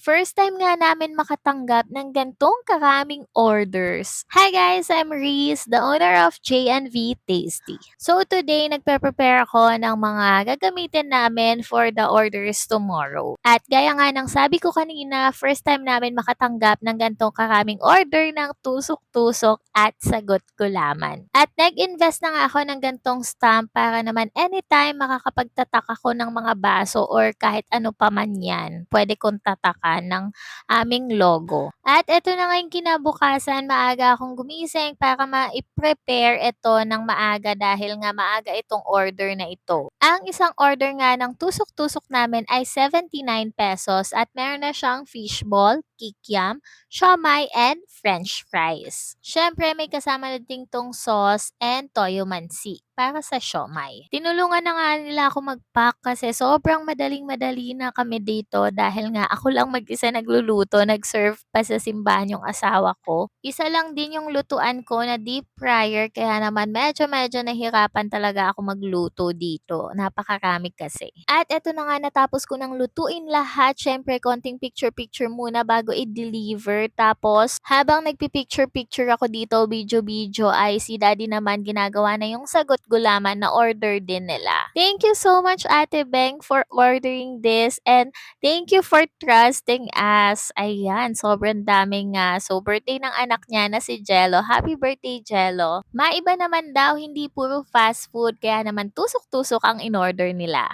First time nga namin makatanggap ng gantong karaming orders. Hi guys, I'm Reese, the owner of J&V Tasty. So today, nagpe-prepare ako ng mga gagamitin namin for the orders tomorrow. At gaya nga ng sabi ko kanina, first time namin makatanggap ng gantong karaming order ng tusok-tusok at sagot gulaman. At nag-invest na nga ako ng gantong stamp para naman anytime makakapagtatak ako ng mga baso or kahit ano pa man yan, pwede kong tatakan ng aming logo. At ito na nga yung kinabukasan, maaga akong gumising para ma-prepare ito ng maaga dahil nga maaga itong order na ito. Ang isang order nga ng tusok-tusok namin ay 79 pesos at meron na siyang fishball, kikiam, siomai, and french fries. Syempre, may kasama na ding tong sauce and toyo mansi para sa siomai. Tinulungan na nga nila ako mag-pack kasi sobrang madaling-madali na kami dito dahil nga ako lang mag-isa nagluluto, nag-serve pa sa simbahan yung asawa ko. Isa lang din yung lutuan ko na deep fryer kaya naman medyo-medyo nahirapan talaga ako magluto dito. Napakarami kasi. At eto na nga natapos ko ng lutuin lahat. Syempre, konting picture-picture muna bago i-deliver. Tapos, habang nagpi-picture-picture ako dito, video-video, ay si daddy naman ginagawa na yung sagot gulaman na order din nila. Thank you so much Ate Beng for ordering this and thank you for trusting us. Ayan, sobrang daming nga. So, birthday ng anak niya na si Jello. Happy birthday, Jello. Maiba naman daw, hindi puro fast food, kaya naman tusok-tusok ang in-order nila.